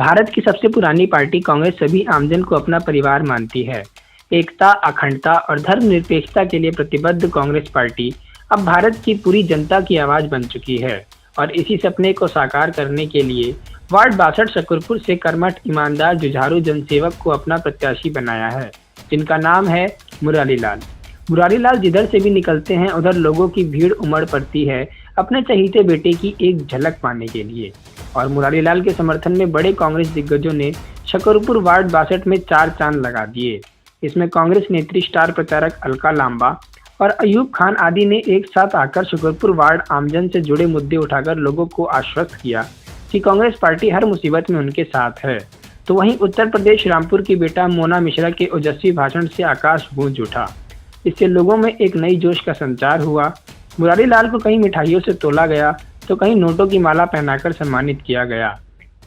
भारत की सबसे पुरानी पार्टी कांग्रेस सभी आमजन को अपना परिवार मानती है। एकता, अखंडता और धर्मनिरपेक्षता के लिए प्रतिबद्ध कांग्रेस पार्टी अब भारत की पूरी जनता की आवाज बन चुकी है और इसी सपने को साकार करने के लिए वार्ड 62 शकरपुर से कर्मठ, ईमानदार, जुझारू जनसेवक को अपना प्रत्याशी बनाया है, जिनका नाम है मुरारी लाल। मुरारी लाल जिधर से भी निकलते हैं उधर लोगों की भीड़ उमड़ पड़ती है अपने चहीते बेटे की एक झलक पाने के लिए। और मुरारी लाल के समर्थन में बड़े कांग्रेस दिग्गजों ने शकरपुर वार्ड 62 में 4 चांद लगा दिए। इसमें कांग्रेस नेत्री, स्टार प्रचारक अलका लांबा और अयूब खान आदि ने एक साथ आकर शकरपुर वार्ड आमजन से जुड़े मुद्दे उठाकर लोगों को आश्वस्त किया कि कांग्रेस पार्टी हर मुसीबत में उनके साथ है। तो वहीं उत्तर प्रदेश रामपुर की बेटा मोना मिश्रा के ओजस्वी भाषण से आकाश गूंज उठा। इससे लोगों में एक नई जोश का संचार हुआ। मुरारी लाल को कहीं मिठाइयों से तोला गया तो कहीं नोटों की माला पहनाकर सम्मानित किया गया।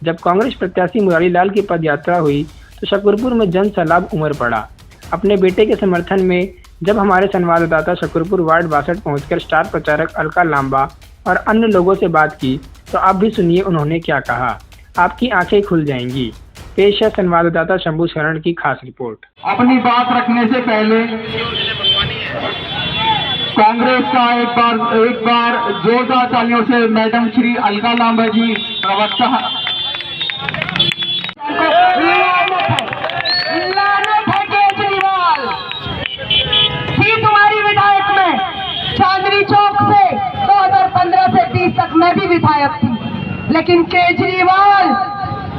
जब कांग्रेस प्रत्याशी मुरारी लाल की पदयात्रा हुई तो शकरपुर में जन सैलाब उमड़ पड़ा। अपने बेटे के समर्थन में जब हमारे संवाददाता शकरपुर वार्ड 62 पहुंचकर स्टार प्रचारक अलका लांबा और अन्य लोगों से बात की तो आप भी सुनिए उन्होंने क्या कहा। आपकी आंखें खुल जाएंगी। पेश है संवाददाता शंभू शरण की खास रिपोर्ट। अपनी बात रखने से पहले कांग्रेस का एक बार जोरदार तालियों से मैडम श्री अलका लांबा जी प्रवक्ता केजरीवाल थी तुम्हारी विधायक में चांदनी चौक से 2015 से 20 तक मैं भी विधायक थी, लेकिन केजरीवाल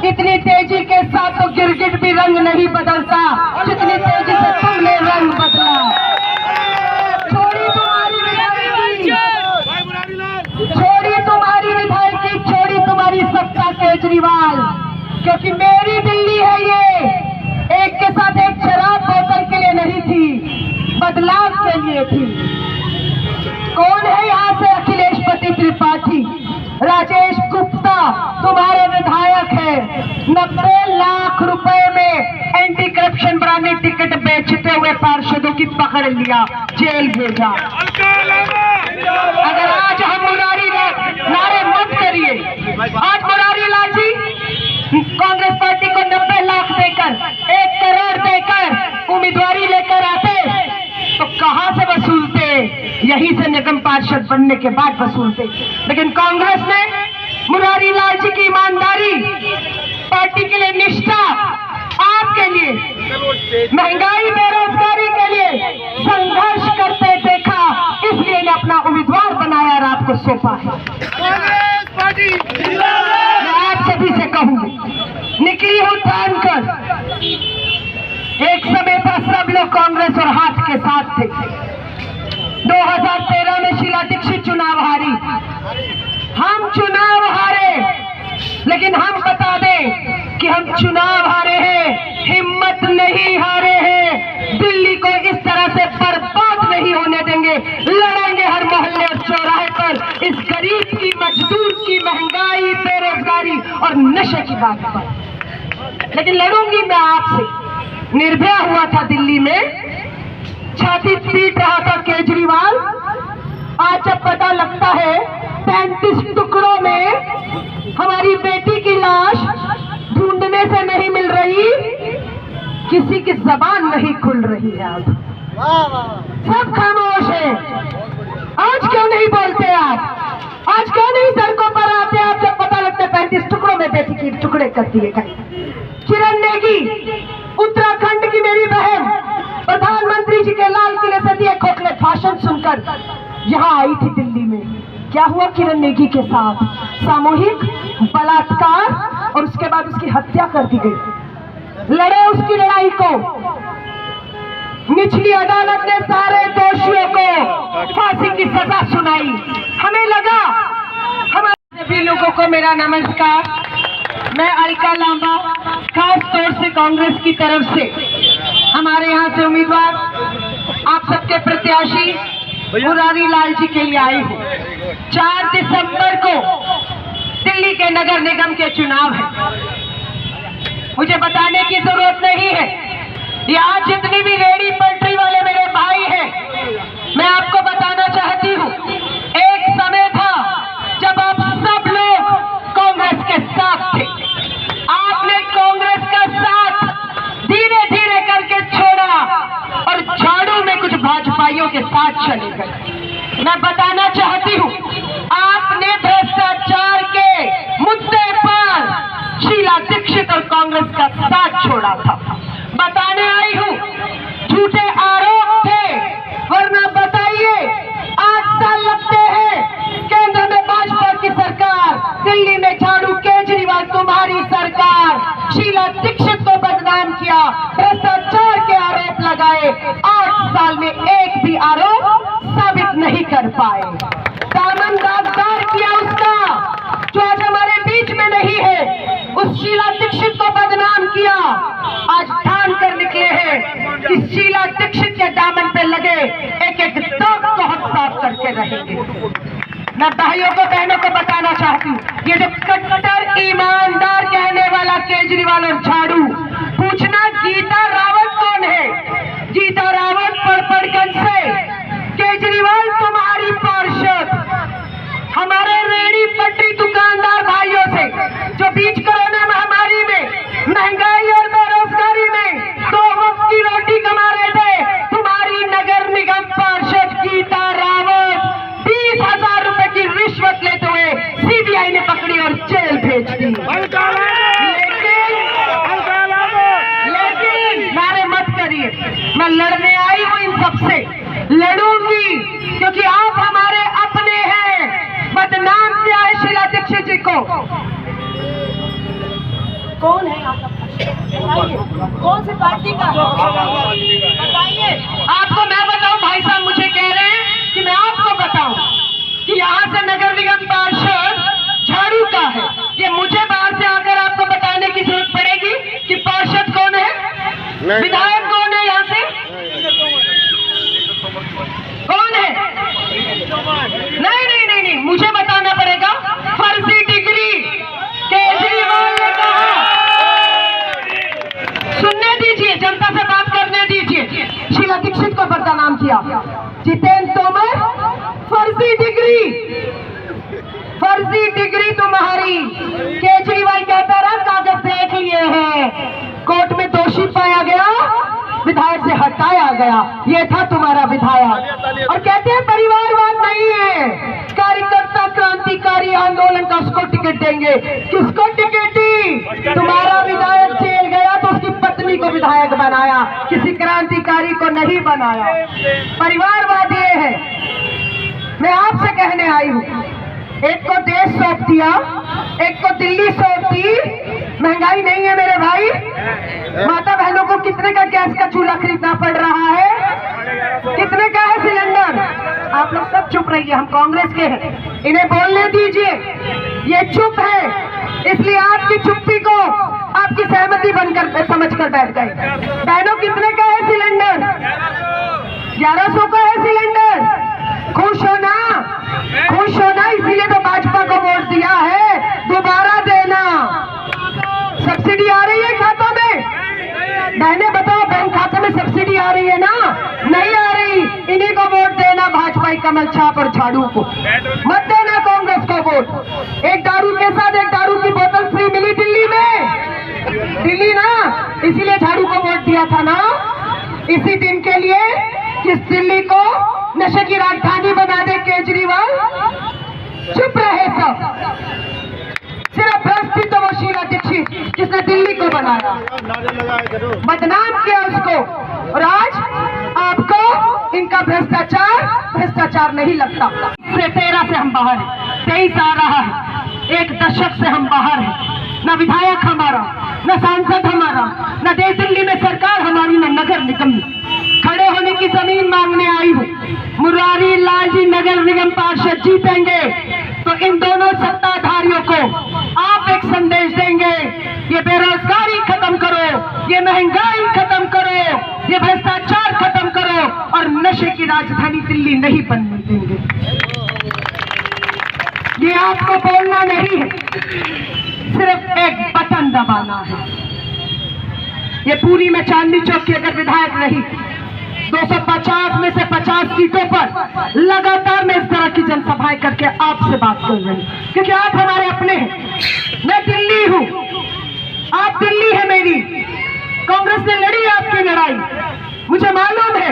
इतनी तेजी के साथ तो गिरगिट भी रंग नहीं बदलता जितनी तेजी से तुमने रंग बदला। छोड़ी तुम्हारी विधायकी, छोड़ी तुम्हारी सत्ता केजरीवाल, क्योंकि मेरी दिल्ली है ये, एक के साथ एक शराब बोतल के लिए नहीं थी, बदलाव के लिए थी। कौन है यहाँ से अखिलेश पति त्रिपाठी? राजेश गुप्ता तुम्हारे विधायक है। 90 लाख रुपए में एंटी करप्शन ब्रांडी टिकट बेचते हुए पार्षदों की पकड़ लिया, जेल भेजा। अगर आज हम मुरारी नारे मत करिए, आज मुरारी लाल जी कांग्रेस पार्टी को 90 लाख देकर 1 करोड़ देकर उम्मीदवारी लेकर आते तो कहां से वसूलते? यहीं से निगम पार्षद बनने के बाद वसूलते। लेकिन कांग्रेस ने मुरारी लाल जी की ईमानदारी, पार्टी के लिए निष्ठा, आपके लिए महंगाई, बेरोजगारी के लिए संघर्ष करते देखा, इसलिए ने अपना उम्मीदवार बनाया और आपको सौंपा है। मैं आप सभी से कहूंगी, निकली हूं ठान कर। एक समय था सब लोग कांग्रेस और हाथ के साथ थे। 2013 में शीला दीक्षित चुनाव हारी, हम चुनाव हारे, लेकिन हम बता दें कि हम चुनाव हारे हैं, हिम्मत नहीं हारे हैं। दिल्ली को इस तरह से बर्बाद नहीं होने देंगे, लड़ेंगे हर मोहल्ले और चौराहे पर इस गरीब की, मजदूर की, महंगाई, बेरोजगारी और नशे की बात पर। लेकिन लड़ूंगी मैं आपसे। निर्भया हुआ था दिल्ली में, छाती पीट रहा था केजरीवाल। आज जब पता लगता है 35 टुकड़ों में हमारी बेटी की लाश ढूंढने से नहीं मिल रही, किसी की जबान नहीं खुल रही है। अब सब खामोश है। आज क्यों नहीं बोलते आप? आज क्यों नहीं सड़कों पर आते आप जब पता लगता है 35 टुकड़ों में बेटी की टुकड़े कर दिए गए? किरण नेगी, उत्तराखंड की मेरी बहन, प्रधानमंत्री जी के लाल किले से दिए खोखले भाषण सुनकर यहाँ आई थी दिल्ली में। क्या हुआ किरण नेगी के साथ? सामूहिक बलात्कार और उसके बाद उसकी हत्या कर दी गई। लड़े उसकी लड़ाई को, निचली अदालत ने सारे दोषियों को फांसी की सजा सुनाई। हमें लगा, हमारे सभी लोगों को मेरा नमस्कार। मैं अलका लांबा, खास तौर से कांग्रेस की तरफ से हमारे यहाँ से उम्मीदवार, आप सबके प्रत्याशी मुरारी लाल जी के लिए आई हूँ। 4 दिसंबर को दिल्ली के नगर निगम के चुनाव है। मुझे बताने की जरूरत नहीं है, यहाँ जितनी भी रेहड़ी पटरी वाले मेरे भाई हैं, मैं आपको बताना चाहती हूँ, एक समय था जब आप सब लोग कांग्रेस के साथ थे। आपने के साथ चले गए। मैं बताना चाहती हूँ, आपने भ्रष्टाचार के मुद्दे पर शीला दीक्षित और कांग्रेस का साथ छोड़ा था। बताने आई हूँ, झूठे आरोप थे, वरना बताइए 8 साल लगते हैं, केंद्र में भाजपा की सरकार, दिल्ली में झाड़ू केजरीवाल तुम्हारी सरकार, शीला दीक्षित को बदनाम किया, भ्रष्टाचार के आरोप लगाए, 8 साल में एक भी आरोप साबित नहीं कर पाए। दामन दागदार किया उसका, जो आज हमारे बीच में नहीं है, उस शीला दीक्षित को बदनाम किया। आज ठान कर निकले हैं कि शीला दीक्षित के दामन पे लगे एक एक दाग को हम साफ करके रहेंगे। मैं भाइयों को बहनों को बताना चाहती हूँ, ये जो कट्टर ईमानदार कहने वाला केजरीवाल और झाड़ू, पूछना गीता रावत कौन है? गीता रावत पड़पड़गंज से, केजरीवाल तुम्हारी पार्षद, हमारे रेहड़ी पटरी दुकानदार भाइयों से जो बीच कोरोना महामारी में, महंगाई और बेरोजगारी में 2 वक्त की रोटी कमा रहे थे, तुम्हारी नगर निगम पार्षद गीता रावत 20,000 रुपए की रिश्वत लेते हुए सीबीआई ने पकड़ी और जेल भेज दी। लेकिन नारे मत करिए, मैं लड़ने आई हूँ इन सबसे, लड़ूंगी, क्योंकि आप हमारे अपने हैं। बदनाम किया है शीला दीक्षित जी को। कौन है आपका? कौन सी पार्टी का? बताइए। आपको मैं बताऊं, भाई साहब मुझे कह रहे हैं कि मैं आपको बताऊं कि यहाँ से नगर निगम पार्षद झाड़ू का है। ये मुझे बाहर से आकर आपको बताने की जरूरत पड़ेगी कि पार्षद कौन है, विधायक कौन है, यहाँ से कौन है? नहीं नहीं नहीं नहीं, मुझे बताना पड़ेगा। फर्जी डिग्री केजरीवाल ने कहा, सुनने दीजिए, जनता से बात करने दीजिए। शीला दीक्षित को बदनाम किया, जितेंद्र तोमर, फर्जी डिग्री तुम्हारी। केजरीवाल कहता रहा कागज देख लिए हैं, कोर्ट में दोषी पाया गया, विधायक से हटाया गया। ये था तुम्हारा विधायक। और कहते हैं परिवारवाद नहीं है, कार्यकर्ता क्रांतिकारी आंदोलन का उसको टिकट देंगे। किसको टिकट दी? तुम्हारा विधायक जेल गया तो उसकी पत्नी को विधायक बनाया, किसी क्रांतिकारी को नहीं बनाया। परिवारवाद ये है। मैं आपसे कहने आई हूँ, एक को देश सौंप दिया, एक को दिल्ली सौंप दी। महंगाई नहीं है मेरे भाई, माता बहनों को कितने का गैस का चूल्हा खरीदना पड़ रहा है, कितने का है सिलेंडर? आप लोग सब चुप रहिए, हम कांग्रेस के हैं, इन्हें बोलने दीजिए। ये चुप है, इसलिए आपकी चुप्पी को आपकी सहमति बनकर समझकर बैठ गए। बहनों कितने का है सिलेंडर? 1100 का है सिलेंडर। खुश हो ना, खुश हो ना, इसीलिए तो भाजपा को वोट दिया है। दोबारा देना। सब्सिडी आ रही है खातों में? बहने बताओ, बैंक खाते में सब्सिडी आ रही है ना? नहीं आ रही। इन्हीं को वोट देना, भाजपा कमल छाप और झाड़ू को मत देना, कांग्रेस को वोट। एक दारू के साथ एक दारू की बोतल फ्री मिली दिल्ली में, दिल्ली ना, इसीलिए झाड़ू को वोट दिया था ना, इसी दिन के लिए किस दिल्ली को नशे की राजधानी बना दे केजरीवाल। चुप रहे सब, सिर्फ भ्रष्ट तो वो शीला दीक्षित जिसने दिल्ली को बनाया, बदनाम किया उसको। और आज आपको इनका भ्रष्टाचार नहीं लगता। 13 से हम बाहर हैं, 23 आ रहा है, 1 दशक से हम बाहर हैं। न विधायक हमारा, न सांसद हमारा, न देश दिल्ली में सरकार हमारी, न नगर निगम। खड़े होने की जमीन मांगने आई हूँ। मुरारी लाल जी नगर निगम पार्षद जीतेंगे तो इन दोनों सत्ताधारियों को आप एक संदेश देंगे, ये बेरोजगारी खत्म करो, ये महंगाई खत्म करो, ये भ्रष्टाचार खत्म करो और नशे की राजधानी दिल्ली नहीं बनने देंगे। ये आपको बोलना नहीं है, सिर्फ एक बटन दबाना है। ये पूरी में चांदनी चौक की अगर विधायक रही, 250 में से 50 सीटों पर लगातार मैं इस तरह की जनसभाएं करके आपसे बात कर रही हूं, क्योंकि आप हमारे अपने हैं। मैं दिल्ली हूं, आप दिल्ली है मेरी। कांग्रेस ने लड़ी आपकी लड़ाई, मुझे मालूम है।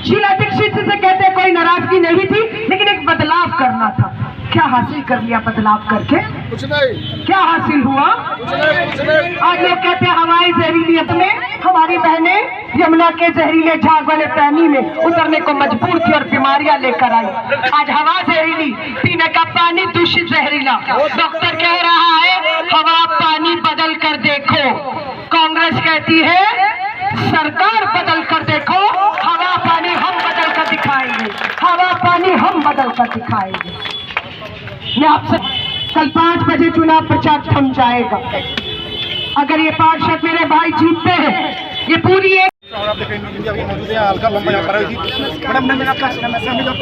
शीला दीक्षित से कहते कोई नाराजगी नहीं थी, लेकिन एक बदलाव करना था। क्या हासिल कर लिया बदलाव करके? कुछ नहीं। क्या हासिल हुआ? कुछ नहीं। आज लोग कहते हैं हमारी जहरीलियत में हमारी बहनें यमुना के जहरीले झाग वाले पानी में उतरने को मजबूर थी और बीमारियां लेकर आई। आज हवा जहरीली, पीने का पानी दूषित जहरीला। डॉक्टर कह रहा है हवा पानी बदल कर देखो। कांग्रेस कहती है सरकार बदल कर देखो, हवा पानी हम बदल कर दिखाएंगे, हवा पानी हम बदल कर दिखाएंगे। मैं आपसे कल 5 बजे चुनाव प्रचार थम जाएगा। अगर ये पार्षद मेरे भाई जीतते हैं, ये पूरी एक आप देखें इंडिया की मौजूद है, हल्का लंबा यहाँ पर आई थी मैडम। मैं आपका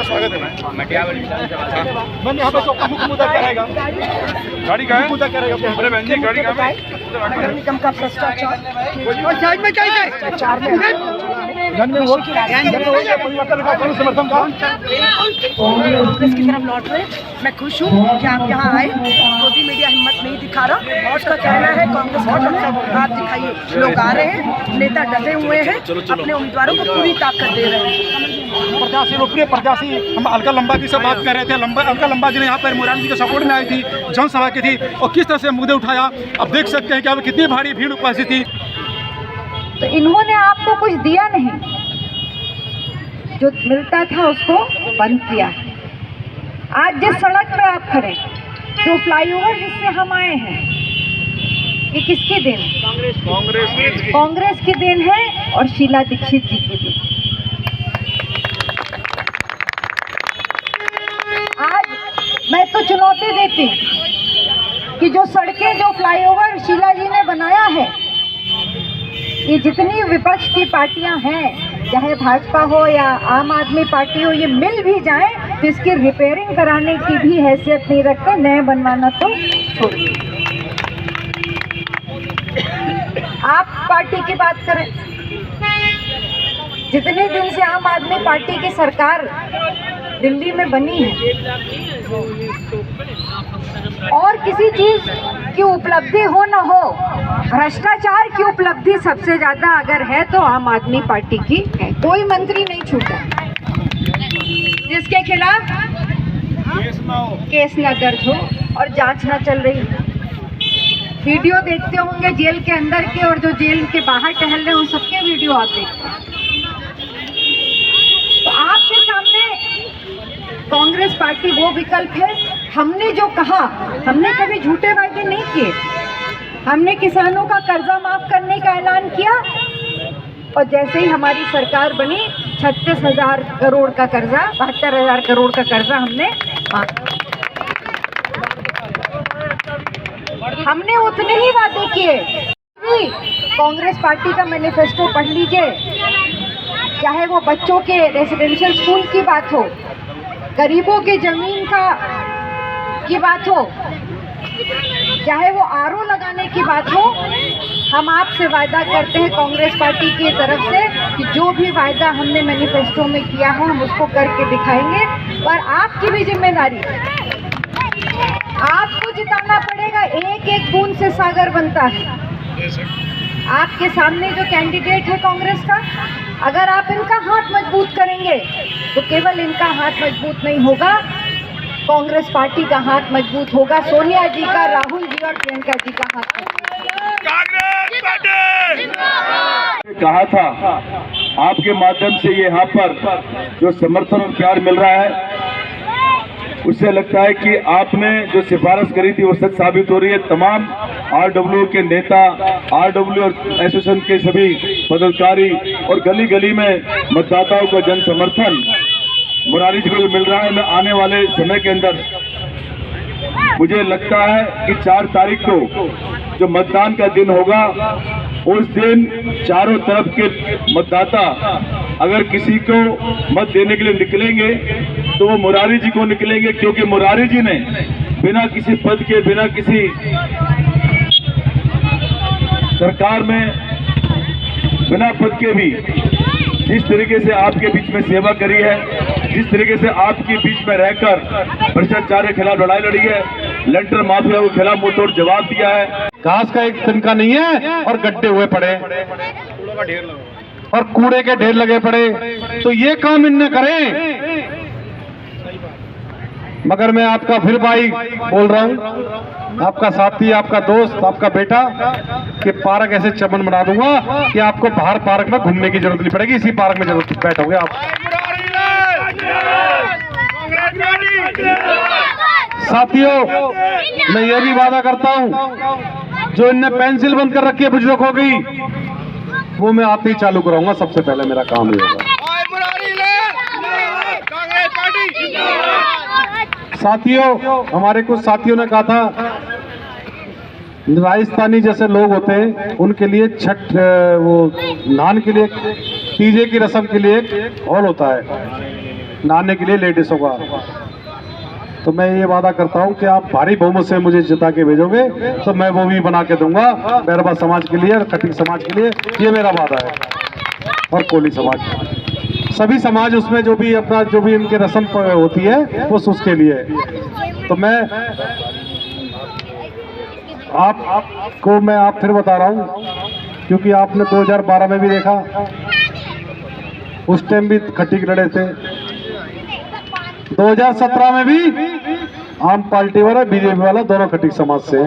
स्वागत है। मैं यहाँ पे चौका मुख्य मुद्दा क्या रहेगा? गाड़ी का मुद्दा क्या रहेगा? अरे बहन जी गाड़ी का निगम का भ्रष्टाचार समर्थन का कांग्रेस की तरफ लौट रहे। मैं खुश हूँ कि आप यहाँ आए। मोदी मीडिया हिम्मत नहीं दिखा रहा और उसका कहना है कांग्रेस का हाथ दिखाइए। लोग आ रहे हैं, नेता डटे हुए हैं, अपने उम्मीदवारों को पूरी ताकत दे रहे हैं। प्रत्याशी लोकप्रिय प्रत्याशी हम अलका लंबा की सब बात कर रहे थे। अलका लंबा जी ने यहाँ पर मुरारी जी के सपोर्ट में आई थी, जनसभा की थी और किस तरह से मुद्दे उठाया अब देख सकते हैं कि अब कितनी भारी भीड़ उपस्थित थी। तो इन्होंने आपको कुछ दिया नहीं, जो मिलता था उसको बंद किया। आज जिस सड़क पे आप खड़े, जो फ्लाईओवर जिससे हम आए हैं, ये किसकी देन? कांग्रेस की देन है और शीला दीक्षित जी की देन। आज मैं तो चुनौती देती हूँ कि जो सड़कें, जो फ्लाईओवर शीला जी ने बनाया है, ये जितनी विपक्ष की पार्टियां हैं, चाहे भाजपा हो या आम आदमी पार्टी हो, ये मिल भी जाएं तो इसकी रिपेयरिंग कराने की भी हैसियत नहीं रखते, नए बनवाना तो छोड़िए। आप पार्टी की बात करें, जितने दिन से आम आदमी पार्टी की सरकार दिल्ली में बनी है और किसी चीज की उपलब्धि हो न हो, भ्रष्टाचार की उपलब्धि सबसे ज्यादा अगर है तो आम आदमी पार्टी की है। कोई मंत्री नहीं छूटा जिसके खिलाफ केस न दर्ज हो और जांच न चल रही हो। वीडियो देखते होंगे जेल के अंदर के और जो जेल के बाहर टहल रहे हैं, उन सबके वीडियो आप देखते हैं। तो आपके सामने कांग्रेस पार्टी वो विकल्प है। हमने जो कहा, हमने कभी झूठे वादे नहीं किए। हमने किसानों का कर्जा माफ करने का ऐलान किया और जैसे ही हमारी सरकार बनी 36,000 करोड़ का कर्जा, 72,000 करोड़ का कर्जा हमने माफ किया। हमने उतने ही वादे किए। कांग्रेस पार्टी का मैनिफेस्टो पढ़ लीजिए, चाहे वो बच्चों के रेसिडेंशियल स्कूल की बात हो, गरीबों की जमीन की बात हो, चाहे वो आरओ लगाने की बात हो। हम आपसे वादा करते हैं कांग्रेस पार्टी की तरफ से कि जो भी वादा हमने मैनिफेस्टो में किया है हम उसको करके दिखाएंगे। पर आपकी भी जिम्मेदारी, आपको जिताना पड़ेगा। एक एक बूंद से सागर बनता है। आपके सामने जो कैंडिडेट है कांग्रेस का, अगर आप इनका हाथ मजबूत करेंगे तो केवल इनका हाथ मजबूत नहीं होगा, कांग्रेस पार्टी का हाथ मजबूत होगा। सोनिया जी का, राहुल जी और प्रियंका जी का हाथ कांग्रेस पार्टी कहा था। आपके माध्यम से ये यहाँ पर जो समर्थन और प्यार मिल रहा है, उससे लगता है कि आपने जो सिफारिश करी थी वो सच साबित हो रही है। तमाम आरडब्ल्यू के नेता, आरडब्ल्यू और एसोसिएशन के सभी पदाधिकारी और गली गली में मतदाताओं का जन समर्थन मुरारी जी को मिल रहा है। आने वाले समय के अंदर मुझे लगता है कि 4 तारीख को जो मतदान का दिन होगा, उस दिन चारों तरफ के मतदाता अगर किसी को मत देने के लिए निकलेंगे तो वो मुरारी जी को निकलेंगे, क्योंकि मुरारी जी ने बिना किसी पद के, बिना किसी सरकार में, बिना पद के भी जिस तरीके से आपके बीच में सेवा करी है, जिस तरीके से आपके बीच में रहकर भ्रष्टाचार के खिलाफ लड़ाई लड़ी है, लेंटर माफिया के खिलाफ मुंहतोड़ जवाब दिया है। घास का एक तिनका नहीं है और गड्ढे हुए पड़े। और कूड़े के ढेर लगे पड़े, तो ये काम इनने करें। मगर मैं आपका फिर भाई बोल रहा हूं, आपका साथी, आपका दोस्त, आपका बेटा, कि पार्क ऐसे चमन बना दूंगा कि आपको बाहर पार्क में घूमने की जरूरत नहीं पड़ेगी, इसी पार्क में जरूरत बैठोगे आप। साथियों, मैं ये भी वादा करता हूं, जो इनने पेंसिल बंद कर रखी है बुजुर्गों की, वो मैं आते ही चालू कराऊंगा। सबसे पहले मेरा काम ये होगा। साथियों, हमारे कुछ साथियों ने कहा था, राजस्थानी जैसे लोग होते हैं उनके लिए छठ, वो नहाने के लिए, तीजे की रस्म के लिए एक हॉल होता है नहाने के लिए लेडीजों का। तो मैं ये वादा करता हूं कि आप भारी बहुमत से मुझे जिता के भेजोगे तो मैं वो भी बना के दूंगा बैरवा समाज के लिए और खटीक समाज के लिए। ये मेरा वादा है। और कोली समाज, सभी समाज उसमें जो भी अपना, जो भी इनके रस्म होती है वो उसके लिए। तो मैं आप फिर बता रहा हूं, क्योंकि आपने 2012 में भी देखा, उस टाइम भी खटीक लड़े थे। 2017 में भी आम पार्टी वाला, बीजेपी वाला, दोनों खटीक समाज से।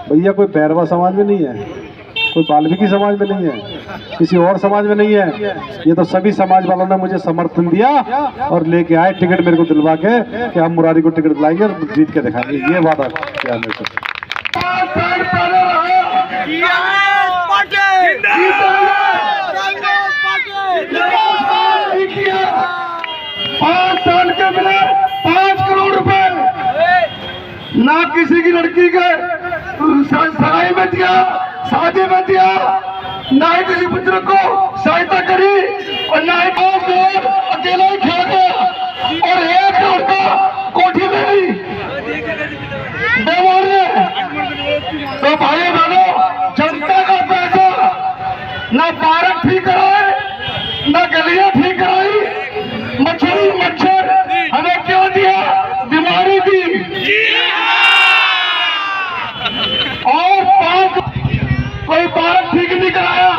भैया कोई बैरवा समाज में नहीं है, कोई वाल्मीकि समाज में नहीं है, किसी और समाज में नहीं है। ये तो सभी समाज वालों ने मुझे समर्थन दिया और लेके आए टिकट मेरे को दिलवा के कि हम मुरारी को टिकट दिलाएंगे और जीत के दिखाएंगे। ये वादा किया मेरे को। 5 साल के मिले 5 करोड़ रुपए, ना किसी की लड़की के सगाई में दिया, शादी में दिया, ना ही किसी बुजुर्ग को सहायता करी, और ना ही अकेला ही खा गया और 1 करोड़ का कोठी में ली बेमोर ने। तो भाई बहनों, जनता का पैसा ना पार्क ठीक कराए, ना गलियां ठीक कराई, मच्छर हमें क्यों दिया? बीमारी दी। और कोई पार्क ठीक नहीं कराया,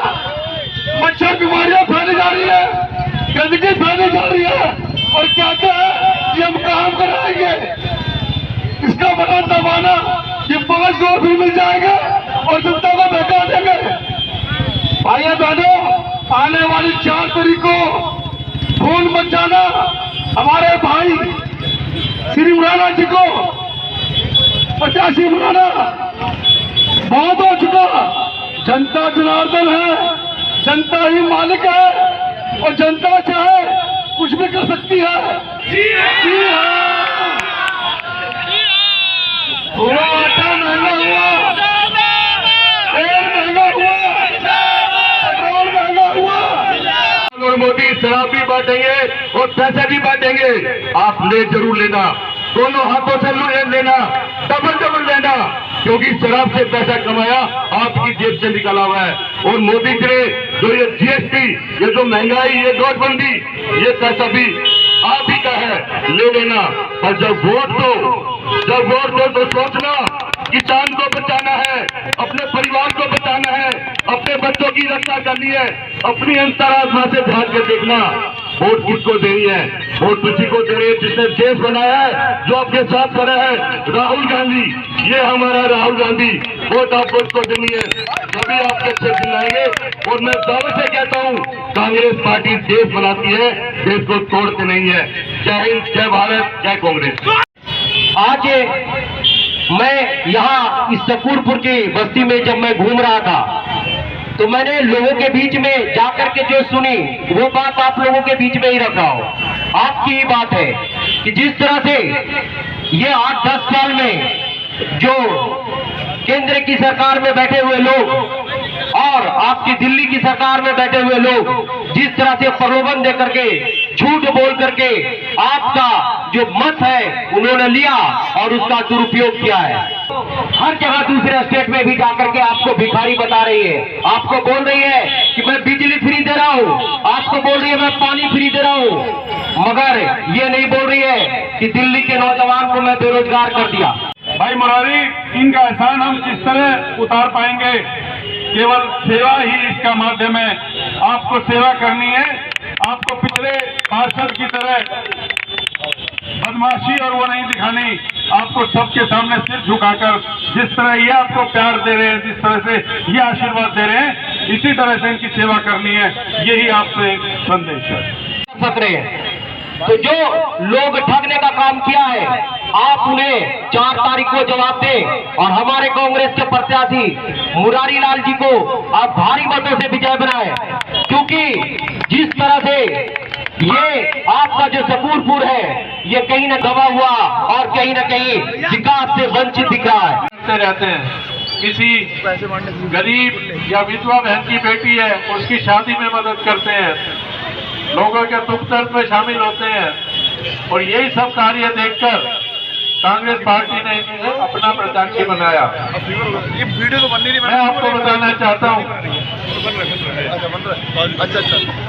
मच्छर बीमारियां फैली जा रही है, गंदगी फैली जा रही है, और कहते हैं कि हम काम कराएंगे। इसका मतलब दबाना कि 5 करोड़ भी मिल जाएंगे और जनता को बहका देंगे। भाइयों बहनों, आने वाली 4 तारीख को खून मत जाना। हमारे भाई श्री मुराना जी को 85 मुराना बहुत हो चुका। जनता जनार्दन है, जनता ही मालिक है, और जनता चाहे कुछ भी कर सकती है। जी हाँ। थोड़ा आटा महंगा हुआ, तेल महंगा हुआ, पेट्रोल महंगा हुआ, और मोदी शराब भी बांटेंगे और पैसे भी बांटेंगे। आप ले जरूर लेना, दोनों हाथों से लेना, डबल लेना, क्योंकि शराब से पैसा कमाया आपकी जेब से निकाला हुआ है। और मोदी जी ने जो ये जीएसटी, ये जो महंगाई, ये नोटबंदी, ये पैसा भी आप ही का है, ले लेना। और जब वोट दो तो सोचना, किसान को बचाना है, अपने परिवार को बचाना है, अपने बच्चों की रक्षा करनी है। अपनी अंतरात्मा से झांक के देखना, वोट किसको देनी है? वोट उसी को दे रहे हैं जिसने देश बनाया है, जो आपके साथ खड़ा है, राहुल गांधी। ये हमारा राहुल गांधी, वोट आपको इसको देनी है, तभी आपके अच्छे दिन आएंगे। और मैं दावे से कहता हूँ, कांग्रेस पार्टी देश बनाती है, देश को तोड़ते नहीं है। जय हिंद, जय भारत, जय कांग्रेस। आज मैं यहाँ इस सकूरपुर की बस्ती में जब मैं घूम रहा था, तो मैंने लोगों के बीच में जाकर के जो सुनी, वो बात आप लोगों के बीच में ही रख रहा हूं। आपकी ही बात है कि जिस तरह से ये 8-10 साल में जो केंद्र की सरकार में बैठे हुए लोग और आपकी दिल्ली की सरकार में बैठे हुए लोग जिस तरह से प्रलोभन दे करके, झूठ बोल करके आपका जो मत है उन्होंने लिया और उसका दुरुपयोग किया है। हर जगह दूसरे स्टेट में भी जाकर के आपको भिखारी बता रही है, आपको बोल रही है कि मैं बिजली फ्री दे रहा हूँ, आपको बोल रही है मैं पानी फ्री दे रहा हूँ, मगर ये नहीं बोल रही है कि दिल्ली के नौजवान को मैं बेरोजगार कर दिया। भाई मुरारी, इनका एहसान हम किस तरह उतार पाएंगे? केवल सेवा ही इसका माध्यम है। आपको सेवा करनी है, आपको पिछले पार्षद की तरह बदमाशी और वो नहीं दिखानी। आपको सबके सामने सिर झुकाकर जिस तरह ये आपको प्यार दे रहे हैं, जिस तरह से ये आशीर्वाद दे रहे हैं, इसी तरह से इनकी सेवा करनी है। यही आपसे संदेश है। सकते हैं तो जो लोग ठगने का काम किया है, आप उन्हें 4 तारीख को जवाब दें और हमारे कांग्रेस के प्रत्याशी मुरारी लाल जी को आप भारी मतों से विजय बनाएं, क्योंकि जिस तरह से ये आपका जो सकूरपुर है ये कहीं न दबा हुआ और कहीं न कहीं विकास से वंचित दिख रहा है। करते रहते हैं, किसी गरीब या विधवा बहन की बेटी है उसकी शादी में मदद करते हैं, लोगों के दुख दर्द में शामिल होते हैं, और यही सब कार्य देखकर कांग्रेस पार्टी ने इन्हें अपना प्रत्याशी बनाया। ये वीडियो तो बननी नहीं। मैं आपको बताना चाहता हूँ,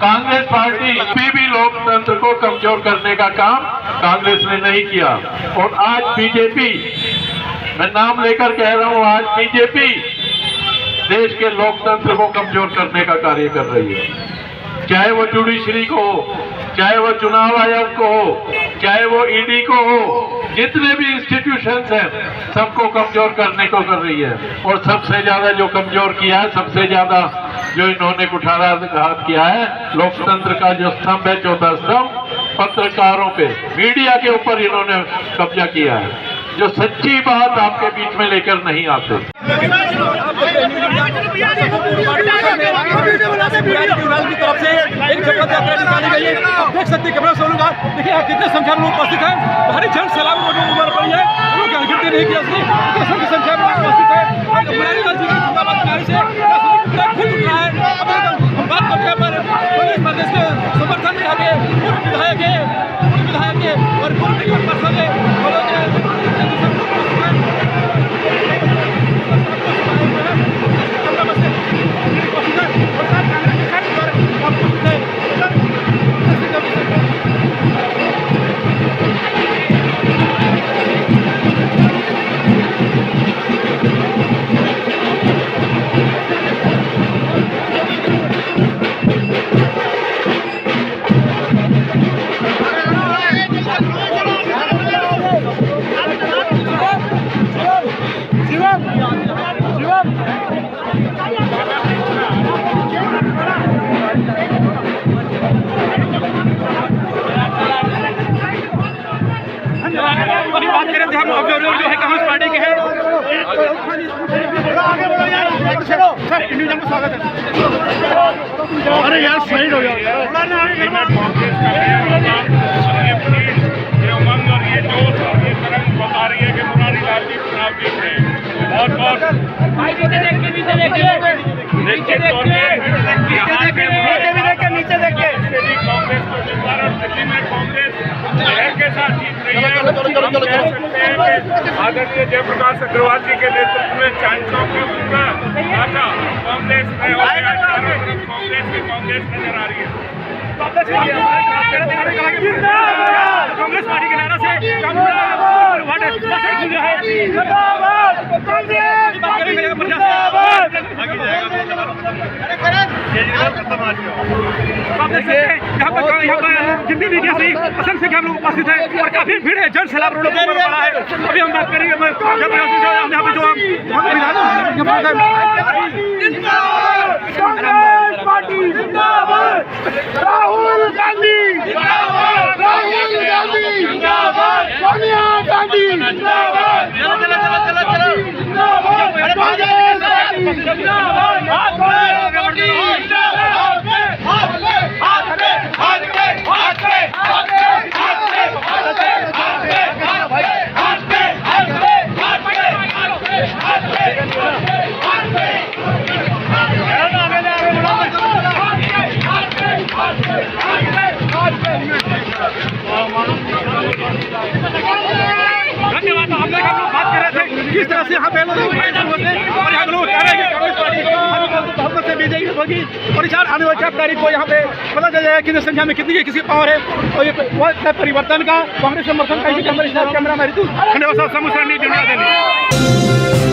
कांग्रेस पार्टी कभी भी लोकतंत्र को कमजोर करने का काम कांग्रेस ने नहीं किया, और आज बीजेपी, मैं नाम लेकर कह रहा हूँ, आज बीजेपी देश के लोकतंत्र को कमजोर करने का कार्य कर रही है। चाहे वो जुडिशरी को हो, चाहे वो चुनाव आयोग को हो, चाहे वो ईडी को हो, जितने भी इंस्टीट्यूशंस हैं सबको कमजोर करने को कर रही है। और सबसे ज्यादा जो कमजोर किया है, सबसे ज्यादा जो इन्होंने कुठाराघात किया है, लोकतंत्र का जो स्तंभ है, चौथा स्तंभ, पत्रकारों पे, मीडिया के ऊपर इन्होंने कब्जा किया है, जो सच्ची बात आपके बीच में लेकर नहीं आते। की तरफ से एक जगह यात्रा निकाली गई है। आप देख सकते हैं कैमरा से लोग, देखिए आप कितने संख्या में लोग उपस्थित हैं। भारी जन सैलाब रोडों उमड़ पड़ी है, लोग गिनती नहीं किया उसकी संख्या में उपस्थित है। मुरारी लाल जी की जिंदाबाद नारे से खुल चुका है। अब हम बात करते हैं कांग्रेस प्रदेश के समर्थन में आगे पूर्व विधायक और पूर्व निगम पार्षद बात करें थे हम ऑब्जर्वर जो है कांग्रेस पार्टी के हैं। सर इंडिविजुअल में स्वागत है। अरे यार साइड हो गया। ये उमंग और ये जोश और ये तरंग बता रही है कि मुरारी लाल जी चुनाव जीत रहे हैं। बहुत निश्चित तौर पे नीचे देखे कांग्रेस को जिम्मेदार और दिल्ली में कांग्रेस के साथ जीत रही है। हम कह सकते हैं कि आदरणीय जयप्रकाश अग्रवाल जी के नेतृत्व में चांसों के पूरा ढांचा कांग्रेस में हो गया। चारों तरफ कांग्रेस नजर आ रही है। कांग्रेस पार्टी के नारा से जितनी मीडिया से पसंद से हम लोग उपस्थित है और काफी भीड़ है, जन सैलाब रोड पर पड़ा है। अभी हम बात करेंगे यहाँ पे जो कांग्रेस पार्टी जिंदाबाद, राहुल गांधी जिंदाबाद, राहुल गांधी जिंदाबाद, सोनिया गांधी जिंदाबाद, धन्यवाद। हम लोग बात कर रहे थे किस तरह से यहाँ पे लोग और यहाँ लोग कह रहे हैं कि कांग्रेस पार्टी बहुमत से विजयी होगी और 4 आने वाली 4 तारीख को यहाँ पे पता चल जाएगा कितनी संख्या में कितनी किसी पावर है और ये परिवर्तन का कांग्रेस समर्थन का। कैमरा में धन्यवाद।